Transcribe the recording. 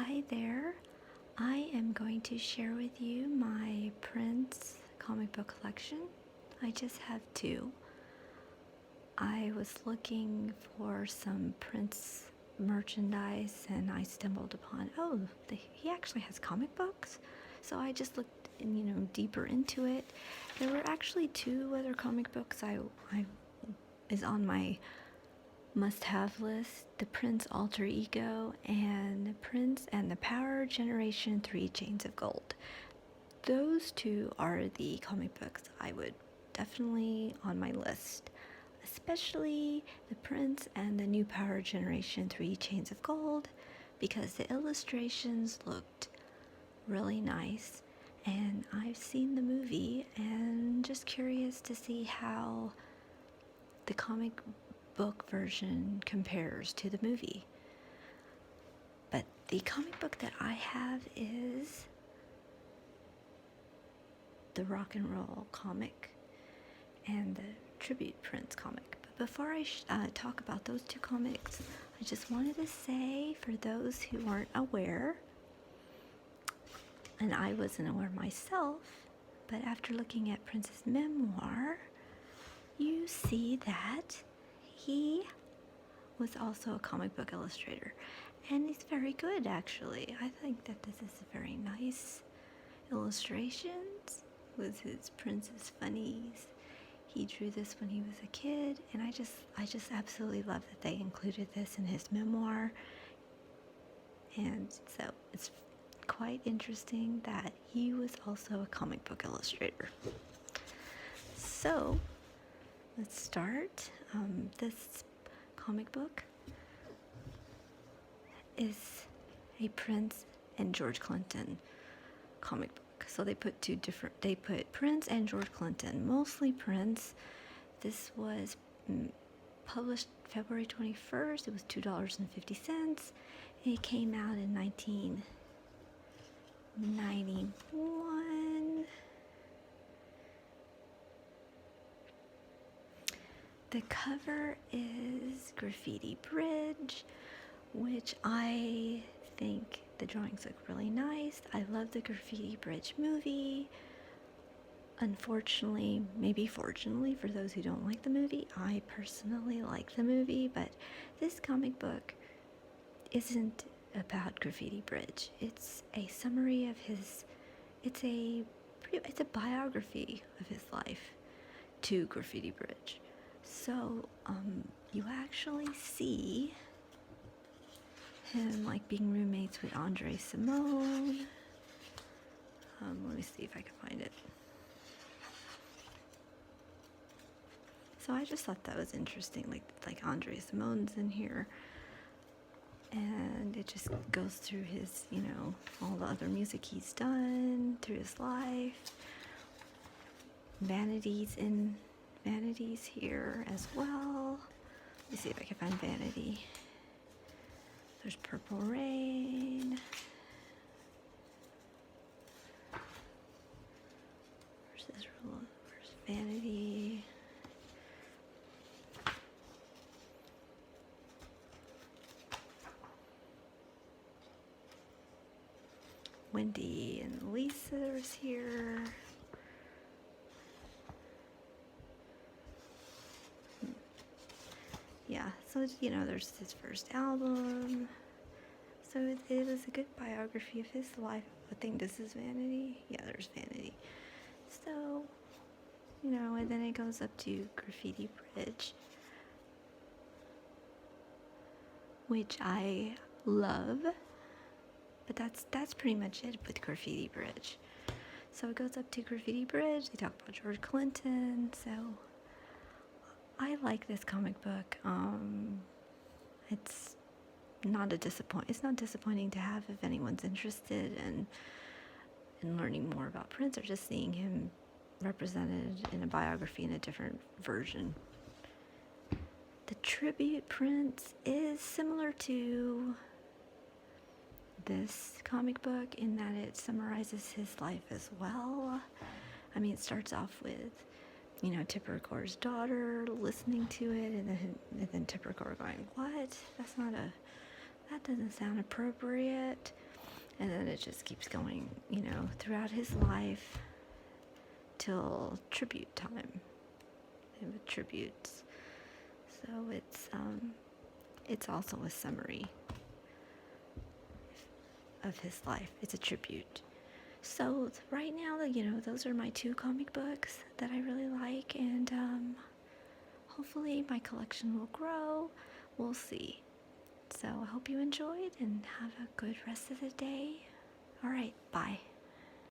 Hi there. I am going to share with you my Prince comic book collection. I just have two. I was looking for some Prince merchandise and I stumbled upon, he actually has comic books. So I just looked deeper into it. There were actually two other comic books I is on my must-have list: The Prince Alter Ego and Prince and the Power Generation 3 Chains of Gold. Those two are the comic books I would definitely on my list, especially The Prince and the New Power Generation 3 Chains of Gold, because the illustrations looked really nice. And I've seen the movie and just curious to see how the comic book version compares to the movie. But the comic book that I have is the rock and roll comic and the tribute Prince comic. But before I talk about those two comics, I just wanted to say, for those who aren't aware, and I wasn't aware myself, but after looking at Prince's memoir, you see that he was also a comic book illustrator, and he's very good, actually. I think that this is very nice illustrations with his Prince's funnies. He drew this when he was a kid, and I just absolutely love that they included this in his memoir. And so it's quite interesting that he was also a comic book illustrator. So let's start. This comic book is a Prince and George Clinton comic book. So they put Prince and George Clinton, mostly Prince. This was published February 21st. It was $2.50. It came out in 1991. The cover is Graffiti Bridge, which I think the drawings look really nice. I love the Graffiti Bridge movie. Unfortunately, maybe fortunately for those who don't like the movie, I personally like the movie, but this comic book isn't about Graffiti Bridge. It's a summary of it's a biography of his life to Graffiti Bridge. So you actually see him like being roommates with Andre Simone. Let me see if I can find it. So I just thought that was interesting, like Andre Simone's in here, and it just goes through his, all the other music he's done through his life. Vanity's here as well. Let me see if I can find Vanity. There's Purple Rain. Where's Vanity? Wendy and Lisa's here. Yeah, so there's his first album. So it was a good biography of his life. I think this is Vanity. Yeah, there's Vanity. So, and then it goes up to Graffiti Bridge, which I love. But that's pretty much it with Graffiti Bridge. So it goes up to Graffiti Bridge. They talk about George Clinton. So I like this comic book. It's not disappointing to have if anyone's interested in learning more about Prince or just seeing him represented in a biography in a different version. The tribute Prince is similar to this comic book in that it summarizes his life as well. I mean, it starts off with, Tipper Gore's daughter listening to it, and then Tipper Gore going, "What? That doesn't sound appropriate." And then it just keeps going, throughout his life till tribute time. And with tributes. So it's also a summary of his life. It's a tribute. So right now, those are my two comic books that I really like, and hopefully my collection will grow. We'll see. So I hope you enjoyed and have a good rest of the day. All right, bye.